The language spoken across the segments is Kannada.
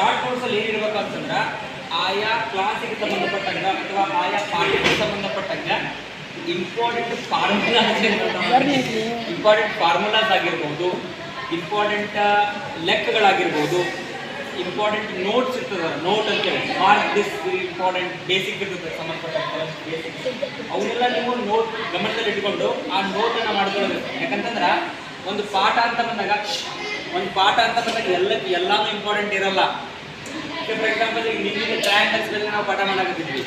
ಶಾರ್ಟ್ ನೋಟ್ಸ್ ಅಲ್ಲಿ ಏನಿರ್ಬೇಕಂತಂದ್ರೆ ಆಯಾ ಕ್ಲಾಸಿಗೆ ಸಂಬಂಧಪಟ್ಟಂಗ ಅಥವಾ ಆಯಾ ಪಾಠಕ್ಕೆ ಸಂಬಂಧಪಟ್ಟಂಗ ಇಂಪಾರ್ಟೆಂಟ್ ಫಾರ್ಮುಲಾಸ್ ಆಗಿರ್ಬೋದು, ಇಂಪಾರ್ಟೆಂಟ್ ಲೆಕ್ಕಗಳಾಗಿರ್ಬೋದು, ಇಂಪಾರ್ಟೆಂಟ್ ನೋಟ್ಸ್ ಇರ್ತದೆ, ನೋಟ್ ಅಂತೇಳಿ ಮಾರ್ಕ್ ದಿಸ್ ಇಂಪಾರ್ಟೆಂಟ್ ಬೇಸಿಕ್ ಇರ್ತದೆ ಸಂಬಂಧಪಟ್ಟ ಬೇಸಿಕ್, ಅವನ್ನೆಲ್ಲ ನೀವು ನೋಟ್ ಗಮನದಲ್ಲಿ ಇಟ್ಕೊಂಡು ಆ ನೋಟನ್ನು ಮಾಡ್ಕೊಳ್ಳೋದು. ಯಾಕಂತಂದ್ರೆ ಒಂದು ಪಾಠ ಅಂತ ಬಂದಾಗ ಎಲ್ಲಾನು ಇಂಪಾರ್ಟೆಂಟ್ ಇರಲ್ಲ. ಫಾರ್ ಎಕ್ಸಾಂಪಲ್ ಈಗ ನಿಮಗೆ ಟ್ರಯಾಂಗಲ್ಸ್ ಮೇಲೆ ನಾವು ಪಾಠ ಮಾಡಾಕತ್ತಿದ್ವಿ.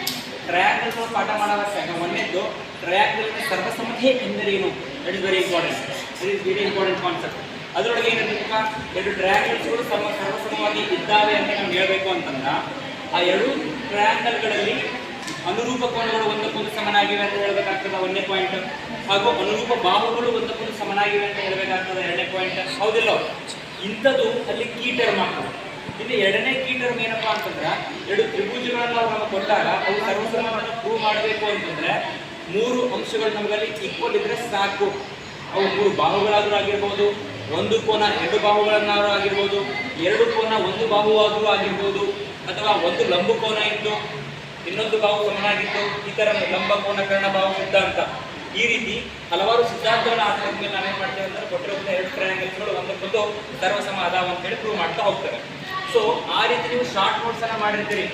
ಟ್ರಯಾಂಗಲ್ಸ್ ಪಾಠ ಮಾಡುವಾಗ ಒಂದೇದ್ದು ಟ್ರಯಾಂಗಲ್ ಸರ್ವಸಮತೆ ಎಂದರೇನು, that is very important. It is very important concept. ಅದರೊಳಗೆ ಏನಿರ್ತಪ್ಪ, ಎರಡು ಟ್ರಯಾಂಗಲ್ಸ್ಗಳು ಸರ್ವಸಮವಾಗಿ ಇದ್ದಾವೆ ಅಂತ ನಾವು ಹೇಳಬೇಕು ಅಂತಂದ್ರೆ ಆ ಎರಡು ಟ್ರಯಾಂಗಲ್ಗಳಲ್ಲಿ ಅನುರೂಪ ಕೋನಗಳು ಒಂದಕ್ಕೊಂದು ಸಮನಾಗಿವೆ ಅಂತ ಹೇಳಬೇಕಾಗ್ತದೆ, ಒಂದನೇ ಪಾಯಿಂಟ್. ಹಾಗೂ ಅನುರೂಪ ಬಾಹುಗಳು ಒಂದಕ್ಕೊಂದು ಸಮನಾಗಿವೆ ಅಂತ ಹೇಳಬೇಕಾಗ್ತದೆ, ಎರಡನೇ ಪಾಯಿಂಟ್. ಹೌದಿಲ್ಲ? ಇಂಥದ್ದು ಅಲ್ಲಿ ಕೀ ಟರ್ಮ್ ಆಗ್ತದೆ. ಇನ್ನು ಎರಡನೇ ಕೀ ಟರ್ಮ್ ಏನಪ್ಪಾ ಅಂತಂದ್ರೆ, ಎರಡು ತ್ರಿಭುಜಗಳನ್ನು ನಾವು ನಮಗೆ ಕೊಟ್ಟಾಗ ಅವು ಸರ್ವಸಮವನ್ನು ಪ್ರೂವ್ ಮಾಡಬೇಕು ಅಂತಂದ್ರೆ ಮೂರು ಅಂಶಗಳು ನಮಗಲ್ಲಿ ಈಕ್ವಲ್ ಇದ್ರೆ ಸಾಕು. ಅವು ಮೂರು ಬಾಹುಗಳಾದರೂ ಆಗಿರ್ಬೋದು, ಒಂದು ಕೋನ ಎರಡು ಬಾಹುಗಳನ್ನಾದ್ರೂ ಆಗಿರ್ಬೋದು, ಎರಡು ಕೋನ ಒಂದು ಬಾಹುವಾದರೂ ಆಗಿರ್ಬೋದು, ಅಥವಾ ಒಂದು ಲಂಬ ಕೋನ ಇದ್ದು ಇನ್ನೊಂದು ಬಾಹು ಸಮನಾಗಿದ್ದು, ಈ ಥರ ಲಂಬ ಕೋನ ಕರ್ಣ ಬಾಹು ಸಿದ್ಧಾಂತ. ಈ ರೀತಿ ಹಲವಾರು ಸಿದ್ಧಾಂತಗಳ ಆಧಾರದ ಮೇಲೆ ನಾವೇನು ಮಾಡ್ತೇವೆ ಅಂದ್ರೆ ಕೊಟ್ಟಿರುವಂಥ ಎರಡು ಟ್ರಯಾಂಗಲ್ಸ್ಗಳು ಒಂದಕ್ಕೊಂದು ಸರ್ವಸಮ ಅದಾವ ಅಂತೇಳಿ ಪ್ರೂವ್ ಮಾಡ್ತಾ ಹೋಗ್ತವೆ. ಸೊ ಆ ರೀತಿ ನೀವು ಶಾರ್ಟ್ ನೋಟ್ಸನ್ನು ಮಾಡಿರ್ತೀರಿ.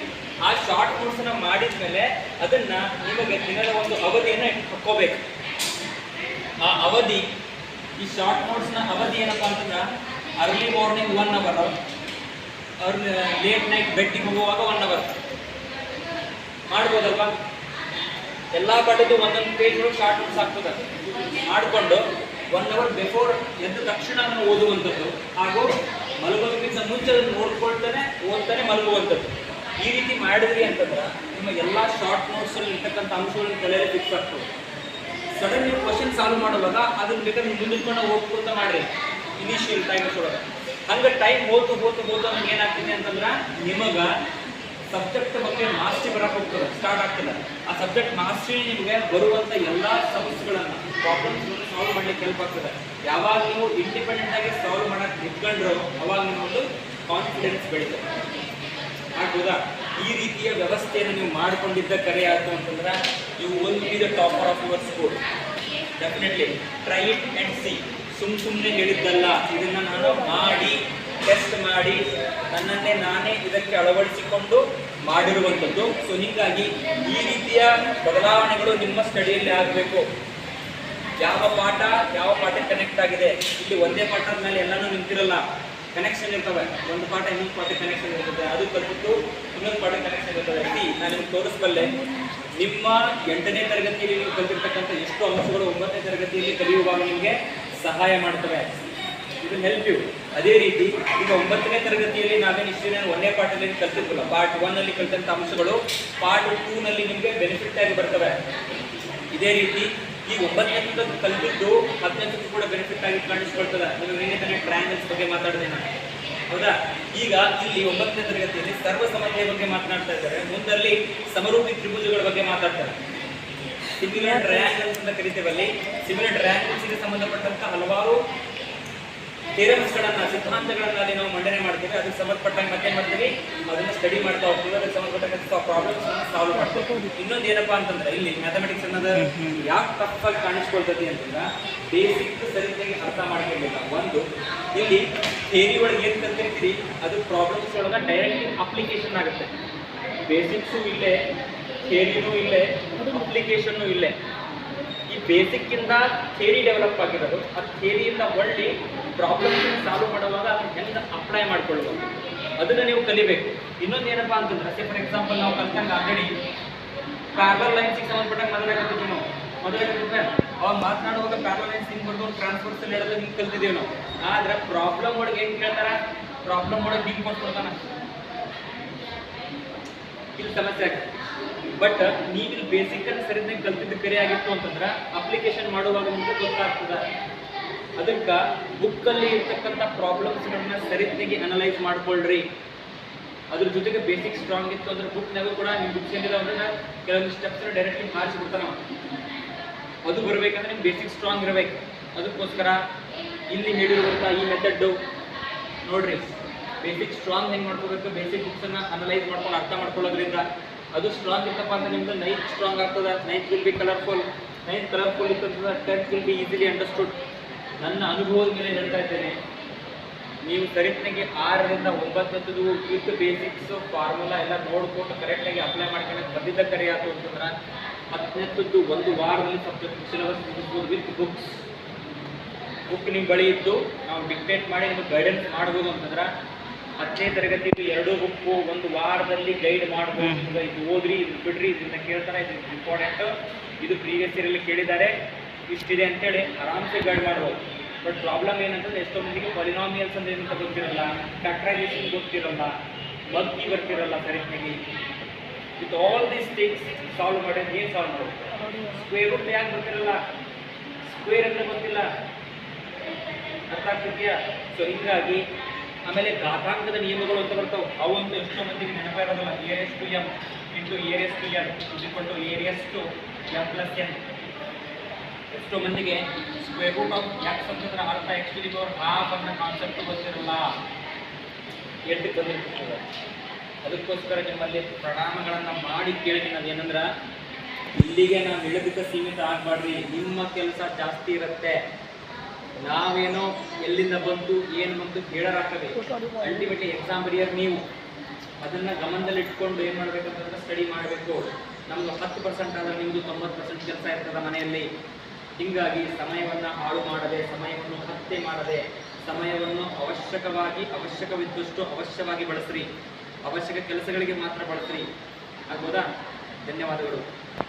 ಆ ಶಾರ್ಟ್ ನೋಟ್ಸನ್ನು ಮಾಡಿದ ಮೇಲೆ ಅದನ್ನ ನಿಮಗೆ ದಿನದ ಒಂದು ಅವಧಿಯನ್ನು ಹಾಕೋಬೇಕು. ಆ ಅವಧಿ, ಈ ಶಾರ್ಟ್ ನೋಟ್ಸ್ನ ಅವಧಿ ಏನಪ್ಪಾ ಅಂತಂದ್ರೆ early morning 1 hour, late night ಬೆಟ್ಟಿಗೆ ಹೋಗುವಾಗ 1 ಅವರ್ ಮಾಡ್ಬೋದಲ್ವಾ? ಎಲ್ಲ ಪಾಠದ್ದು ಒಂದೊಂದು ಪೇಜ್ಗಳು ಶಾರ್ಟ್ ನೋಟ್ಸ್ ಆಗ್ತದೆ. ಮಾಡಿಕೊಂಡು 1 ಅವರ್ ಬಿಫೋರ್ ಎದ್ದ ತಕ್ಷಣ ಅದನ್ನು ಓದುವಂಥದ್ದು, ಹಾಗೂ ಮಲಗೋದಕ್ಕಿಂತ ಮುಂಚೆ ಅದನ್ನು ಓದ್ತಾನೆ ಮಲಗುವಂಥದ್ದು. ಈ ರೀತಿ ಮಾಡಿದ್ರಿ ಅಂತಂದ್ರೆ ನಿಮ್ಮ ಎಲ್ಲ ಶಾರ್ಟ್ ನೋಟ್ಸಲ್ಲಿ ಇರ್ತಕ್ಕಂಥ ಅಂಶಗಳನ್ನು ತಲೆಯಲ್ಲಿ ಫಿಕ್ಸ್ ಆಗ್ತದೆ. ಸಡನ್ ನೀವು ಕ್ವಶನ್ ಸಾಲ್ವ್ ಮಾಡುವಾಗ ಅದನ್ನ ಬೇಕಾದ್ರೆ ಮುಂದಿಟ್ಕೊಂಡು ಓದ್ಕೊತ ಮಾಡ್ರಿ ಇನಿಷಿಯಲ್ ಟೈಮ್ಸ್ ಒಳಗೆ. ಹಂಗೆ ಟೈಮ್ ಹೋತು ನಮ್ಗೆ ಏನಾಗ್ತಿದೆ ಅಂತಂದ್ರೆ ನಿಮಗೆ ಸಬ್ಜೆಕ್ಟ್ ಬಗ್ಗೆ ಮಾಸ್ಟರಿ ಬರಕ್ಕೆ ಹೋಗ್ತದೆ, ಸ್ಟಾರ್ಟ್ ಆಗ್ತದೆ. ಆ ಸಬ್ಜೆಕ್ಟ್ ಮಾಸ್ಟರಿ ನಿಮಗೆ ಬರುವಂಥ ಎಲ್ಲ ಸಮಸ್ಯೆಗಳನ್ನು ಪ್ರಾಬ್ಲಮ್ಸ್ಗಳನ್ನು ಸಾಲ್ವ್ ಮಾಡಲಿಕ್ಕೆ ಹೆಲ್ಪ್ ಆಗ್ತದೆ. ಯಾವಾಗ ನೀವು ಇಂಡಿಪೆಂಡೆಂಟ್ ಆಗಿ ಸಾಲ್ವ್ ಮಾಡಕ್ಕೆ ನಿಂತ್ಕೊಂಡ್ರು ಅವಾಗ ನಿಮ್ಮೊಂದು ಕಾನ್ಫಿಡೆನ್ಸ್ ಬೆಳೀತದೆ. ಆಗ್ಬೋದಾ? ಈ ರೀತಿಯ ವ್ಯವಸ್ಥೆಯನ್ನು ನೀವು ಮಾಡಿಕೊಂಡಿದ್ದ ಕರೆ ಆಯಿತು ಅಂತಂದ್ರೆ you will be the topper of your school. Definitely try it and see. ಸುಮ್ಮನೆ ಹೇಳಿದ್ದಲ್ಲ, ಇದನ್ನು ನಾನು ಮಾಡಿ ಟೆಸ್ಟ್ ಮಾಡಿ ನನ್ನನ್ನೇ ನಾನೇ ಇದಕ್ಕೆ ಅಳವಡಿಸಿಕೊಂಡು ಮಾಡಿರುವಂಥದ್ದು. ಸೊ ಹೀಗಾಗಿ ಈ ರೀತಿಯ ಬದಲಾವಣೆಗಳು ನಿಮ್ಮ ಸ್ಟಡಿಯಲ್ಲಿ ಆಗಬೇಕು. ಯಾವ ಪಾಠ ಕನೆಕ್ಟ್ ಆಗಿದೆ, ಇಲ್ಲಿ ಒಂದೇ ಪಾಠದ ಮೇಲೆ ಎಲ್ಲನೂ ನಿಂತಿರಲ್ಲ, ಕನೆಕ್ಷನ್ ಇರ್ತವೆ. ಒಂದು ಪಾಠ ಇನ್ನೊಂದು ಪಾಠ ಕನೆಕ್ಷನ್ ಇರ್ತದೆ, ಅದು ಕಲಿತು ಇನ್ನೊಂದು ಪಾಠ ಕನೆಕ್ಷನ್ ಇರ್ತದೆ. ನಾನು ನಿಮ್ಗೆ ತೋರಿಸ್ಬಲ್ಲೆ. ನಿಮ್ಮ 8ನೇ ತರಗತಿಯಲ್ಲಿ ನೀವು ಕಲಿತಿರ್ತಕ್ಕಂಥ ಎಷ್ಟು ಅಂಶಗಳು 9ನೇ ತರಗತಿಯಲ್ಲಿ ಕಲಿಯುವಾಗ ನಿಮಗೆ ಸಹಾಯ ಮಾಡ್ತವೆ. ಇದು ಹೆಲ್ಪ್ ಯು. ಅದೇ ರೀತಿ ಈಗ 9ನೇ ತರಗತಿಯಲ್ಲಿ ನಾವೇನು ಇಷ್ಟೇ 1ನೇ ಪಾಠದಲ್ಲಿ ಕಲ್ತಿರ್ತಿಲ್ಲ, ಪಾರ್ಟ್ 1 ಅಲ್ಲಿ ಕಲಿತಂಥ ಅಂಶಗಳು ಪಾರ್ಟ್ 2 ನಲ್ಲಿ ನಿಮಗೆ ಬೆನಿಫಿಟ್ ಆಗಿ ಬರ್ತವೆ. ಇದೇ ರೀತಿ ಈ 9ನೇ ಕಲಿತಿದ್ದು 10ನೇ ಕೂಡ ಬೆನಿಫಿಟ್ ಆಗಿ ಕಾಣಿಸ್ಕೊಳ್ತದೆ. ನೀವು ನಿನ್ನೆ ಟ್ರಯಾಂಗಲ್ಸ್ ಬಗ್ಗೆ ಮಾತಾಡಿದೆ ನಾನು, ಹೌದಾ? ಈಗ ಇಲ್ಲಿ 9ನೇ ತರಗತಿಯಲ್ಲಿ ಸರ್ವಸಮತೆಯ ಬಗ್ಗೆ ಮಾತನಾಡ್ತಾ ಇದ್ದಾರೆ, ಮುಂದಲ್ಲಿ ಸಮರೂಪಿ ತ್ರಿಭುಜಗಳ ಬಗ್ಗೆ ಮಾತಾಡ್ತಾರೆ. ಸಿಮಿಲರ್ ಟ್ರಯಾಂಗಲ್ಸ್ ಅಂತ ಕರಿತೇವಲ್ಲಿ. ಸಿಮಿಲರ್ ಟ್ರಯಾಂಗಲ್ಸ್ಗೆ ಸಂಬಂಧಪಟ್ಟಂತ ಹಲವಾರು ಥಿಯರಮ್ಸ್ಗಳನ್ನು, ಸಿದ್ಧಾಂತಗಳನ್ನು ಅಲ್ಲಿ ನಾವು ಮಂಡನೆ ಮಾಡ್ತೀವಿ. ಅದಕ್ಕೆ ಸಂಬಂಧಪಟ್ಟಂಗೆ ಮತ್ತೆ ಮಾಡ್ತೀವಿ, ಅದನ್ನು ಸ್ಟಡಿ ಮಾಡ್ತಾ ಹೋಗ್ತೀವಿ. ಅದಕ್ಕೆ ಸಂಬಂಧಪಟ್ಟಂತ ಪ್ರಾಬ್ಲಮ್ಸ್ ಸಾಲ್ವ್ ಮಾಡ್ತೀವಿ. ಇನ್ನೊಂದು ಏನಪ್ಪಾ ಅಂತಂದ್ರೆ ಇಲ್ಲಿ ಮ್ಯಾಥಮೆಟಿಕ್ಸ್ ಅನ್ನೋದು ಯಾಕೆ ಟಫ್ ಆಗಿ ಕಾಣಿಸ್ಕೊಳ್ತದೆ ಅಂತಂದ್ರೆ ಬೇಸಿಕ್ ಸರಿಯಾಗಿ ಅರ್ಥ ಮಾಡ್ಕೊಳ್ಬೇಕು. ಒಂದು, ಇಲ್ಲಿ ಥಿಯರಿ ಒಳಗೆ ಏನು ಕಲ್ತಿರ್ತೀರಿ ಅದು ಪ್ರಾಬ್ಲಮ್ಸ್ ಒಳಗೆ ಡೈರೆಕ್ಟ್ ಅಪ್ಲಿಕೇಶನ್ ಆಗುತ್ತೆ. ಬೇಸಿಕ್ಸು ಇಲ್ಲೇ, ಥಿಯರಿನೂ ಇಲ್ಲೇ, ಅಪ್ಲಿಕೇಶನ್ನು ಇಲ್ಲೇ. ಈ ಬೇಸಿಕ್ಕಿಂದ ಥಿಯರಿ ಡೆವಲಪ್ ಆಗಿರೋದು, ಆ ಥಿಯರಿಯಿಂದ ಒಳ್ಳೆ ಪ್ರಾಬ್ಲಮ್ಸ್ ಸಾಲ್ವ್ ಮಾಡುವಾಗ ಅದನ್ನು ಹೆಂಗೆ ಅಪ್ಲೈ ಮಾಡ್ಕೊಳ್ಳೋದು ಅದನ್ನು ನೀವು ಕಲಿಬೇಕು. ಇನ್ನೊಂದು ಏನಪ್ಪಾ ಅಂತಂದ್ರೆ, ಫಾರ್ ಎಕ್ಸಾಂಪಲ್ ನಾವು ಕಲ್ತಂಗೆ ಆಲ್ರೆಡಿ ಪ್ಯಾರಲಲ್ ಲೈನ್ಸ್ಗೆ ಸಂಬಂಧಪಟ್ಟಂಗೆ ಮೊದಲಾಗತ್ತಿದ್ದೀವಿ ನಾವು. ಅವಾಗ ಮಾತನಾಡುವಾಗ ಪ್ಯಾರಲಲ್ ಲೈನ್ಸ್ ಹಿಂಗೆ ಬರ್ದು ಟ್ರಾನ್ಸ್ಫರ್ಸಲ್ಲಿ ಹೇಳೋದು ಹಿಂಗೆ ಕಲ್ತಿದ್ದೀವಿ ನಾವು. ಆದ್ರೆ ಪ್ರಾಬ್ಲಮ್ ಒಳಗೆ ಏನು ಕೇಳ್ತಾರ, ಪ್ರಾಬ್ಲಮ್ ಒಳಗೆ ಹಿಂಗೆ ಕೊಟ್ಕೊಡ್ತಾನ, ಇಲ್ಲಿ ಸಮಸ್ಯೆ ಆಗ್ತದೆ. ಬಟ್ ನೀವು ಬೇಸಿಕ್ ಅನ್ನು ಸರಿಯಾಗಿ ಕಲ್ತಿದ್ದು ಕರೆ ಆಗಿತ್ತು ಅಂತಂದ್ರೆ ಅಪ್ಲಿಕೇಶನ್ ಮಾಡುವಾಗ ನಿಮಗೆ ಗೊತ್ತಾಗ್ತದೆ. ಅದಕ್ಕೆ ಬುಕ್ಕಲ್ಲಿ ಇರ್ತಕ್ಕಂಥ ಪ್ರಾಬ್ಲಮ್ಸ್ಗಳನ್ನ ಸರಿಯಾಗಿ ಅನಲೈಸ್ ಮಾಡ್ಕೊಳ್ರಿ. ಅದ್ರ ಜೊತೆಗೆ ಬೇಸಿಕ್ ಸ್ಟ್ರಾಂಗ್ ಇತ್ತು ಅಂದ್ರೆ ಬುಕ್ನಾಗೂ ಕೂಡ ನೀವು ಬುಕ್ಸ್ ಏನಿದೆ ಅಂದ್ರೆ ಕೆಲವೊಂದು ಸ್ಟೆಪ್ಸ್ನ ಡೈರೆಕ್ಟ್ಲಿ ಮಾಡಿಸ್ಬಿಡ್ತಾನೆ. ಅದು ಬರಬೇಕಂದ್ರೆ ನಿಮ್ಗೆ ಬೇಸಿಕ್ ಸ್ಟ್ರಾಂಗ್ ಇರಬೇಕು. ಅದಕ್ಕೋಸ್ಕರ ಇಲ್ಲಿ ಹೇಳಿರುವಂಥ ಈ ಮೆಥಡ್ಡು ನೋಡ್ರಿ, ಬೇಸಿಕ್ ಸ್ಟ್ರಾಂಗ್ ಹೆಂಗೆ ಮಾಡ್ಕೋಬೇಕು, ಬೇಸಿಕ್ ಬುಕ್ಸನ್ನು ಅನಲೈಸ್ ಮಾಡ್ಕೊಂಡು ಅರ್ಥ ಮಾಡ್ಕೊಳ್ಳೋದ್ರಿಂದ ಅದು ಸ್ಟ್ರಾಂಗ್ ಇತ್ತಪ್ಪ ಅಂದ್ರೆ ನಿಮ್ದು ನೈಟ್ ಸ್ಟ್ರಾಂಗ್ ಆಗ್ತದೆ. Night will be colourful. Night colourful ಇರ್ತದೆ, 10th will be easily understood. ನನ್ನ ಅನುಭವದ ಮೇಲೆ ಹೇಳ್ತಾ ಇದ್ದೇನೆ, ನೀವು ಸರಿತ್ನಾಗೆ 6ರಿಂದ 9 ವಿತ್ ಬೇಸಿಕ್ಸು ಫಾರ್ಮುಲಾ ಎಲ್ಲ ನೋಡ್ಕೊಂಡು ಕರೆಕ್ಟಾಗಿ ಅಪ್ಲೈ ಮಾಡ್ಕೊಂಡು ಬಂದಿದ್ದ ಕರೆ ಆಯ್ತು ಅಂತಂದ್ರೆ 10ನೇದ್ದು 1 ವಾರದಲ್ಲಿ ಸಬ್ಜೆಕ್ಟ್ ಸಿಲೆಬಸ್ ಮುಗಿಸ್ಬೋದು ವಿತ್ ಬುಕ್ಸ್. ಬುಕ್ ನಿಮ್ಮ ಬಳಿ ಇದ್ದು ನಾವು ಡಿಕ್ಟೇಟ್ ಮಾಡಿ ನಿಮಗೆ ಗೈಡೆನ್ಸ್ ಮಾಡ್ಬೋದು ಅಂತಂದ್ರೆ 10ನೇ ತರಗತಿದು 2 ಬುಕ್ಕು 1 ವಾರದಲ್ಲಿ ಗೈಡ್ ಮಾಡ್ಬೋದು. ಇದು ಓದ್ರಿ, ಇದು ಬಿಡ್ರಿ, ಇದನ್ನ ಕೇಳ್ತಾರೆ, ಇದು ಇಂಪಾರ್ಟೆಂಟು, ಇದು ಪ್ರೀವಿಯಸ್ ಇಯರಲ್ಲಿ ಕೇಳಿದ್ದಾರೆ, ಇಷ್ಟಿದೆ ಅಂತೇಳಿ ಆರಾಮ್ಸೆ ಗೈಡ್ ಮಾಡ್ಬೋದು. ಬಟ್ ಪ್ರಾಬ್ಲಮ್ ಏನಂತಂದ್ರೆ ಎಷ್ಟೋ ಮಂದಿಗೆ ಪಾಲಿನಾಮಿಯಲ್ಸ್ ಅಂದ್ರೆ ಏನಂತ ಗೊತ್ತಿರಲ್ಲ, ಫ್ಯಾಕ್ಟರೈಸೇಷನ್ ಗೊತ್ತಿರಲ್ಲ, ಮಗ್ಗಿ ಬರ್ತಿರಲ್ಲ ಸರಿಯಾಗಿ. With all these things solve ಮಾಡಿದ್ರೆ ಏನು ಸಾಲ್ವ್ ಮಾಡೋದು? ಸ್ಕ್ವೇರ್ ರೂಟ್ ಯಾಕೆ ಗೊತ್ತಿರಲ್ಲ, ಸ್ಕ್ವೇರ್ ಅಂತ ಗೊತ್ತಿಲ್ಲ, ಅರ್ಥ ಆಗ್ತಿದೆಯಾ? ಸೊ ಹಿಂಗಾಗಿ ಆಮೇಲೆ ಘಾತಾಂಕದ ನಿಯಮಗಳು ಅಂತ ಬರ್ತಾವೆ, ಅವಂತೂ ಎಷ್ಟೋ ಮಂದಿಗೆ ನೆನಪಿರೋದಿಲ್ಲ. AS to M into AS to N equal to AS to M plus N. ಎಷ್ಟೋ ಮಂದಿಗೆ ಸ್ಕ್ವೇರ್ ರೂಟ್ ಆಫ್ ಎಕ್ಸ್ ಅಂತಂದ್ರೆ ಅರ್ಥ x to the power half ಅನ್ನೋ ಕಾನ್ಸೆಪ್ಟ್ ಗೊತ್ತಿರಲ್ಲ, ಎಂಟಕ್ಕೆ ಬಂದಿರ್ತದೆ. ಅದಕ್ಕೋಸ್ಕರ ನಿಮ್ಮಲ್ಲಿ ಪ್ರಣಾಮಗಳನ್ನು ಮಾಡಿ ಕೇಳಿದ್ದೀನಿ. ಅದೇನಂದ್ರೆ ಇಲ್ಲಿಗೆ ನಾವು ಇಳಿದಕ್ಕೆ ಸೀಮಿತ ಆಗಬಾರ್ದು, ನಿಮ್ಮ ಕೆಲಸ ಜಾಸ್ತಿ ಇರುತ್ತೆ. ನಾವೇನೋ ಎಲ್ಲಿಂದ ಬಂತು ಏನು ಬಂತು ಹೇಳೋರಾಗ್ತದೆ. ಅಲ್ಟಿಮೇಟ್ಲಿ ಎಕ್ಸಾಮ್ ಬರೆಯೋರು ನೀವು. ಅದನ್ನು ಗಮನದಲ್ಲಿ ಇಟ್ಕೊಂಡು ಏನು ಮಾಡಬೇಕಂತಂದ್ರೆ ಸ್ಟಡಿ ಮಾಡಬೇಕು. ನಮ್ಗೆ 10% ಆದರೆ ನಿಮ್ಮದು 90% ಕೆಲಸ ಇರ್ತದೆ ಮನೆಯಲ್ಲಿ. ಹೀಗಾಗಿ ಸಮಯವನ್ನು ಹಾಳು ಮಾಡದೆ, ಸಮಯವನ್ನು ಹತ್ಯೆ ಮಾಡದೆ, ಸಮಯವನ್ನು ಅವಶ್ಯಕವಿದ್ದಷ್ಟು ಅವಶ್ಯವಾಗಿ ಬಳಸ್ರಿ. ಅವಶ್ಯಕ ಕೆಲಸಗಳಿಗೆ ಮಾತ್ರ ಬಳಸ್ರಿ. ಆಗ್ಬೋದಾ? ಧನ್ಯವಾದಗಳು.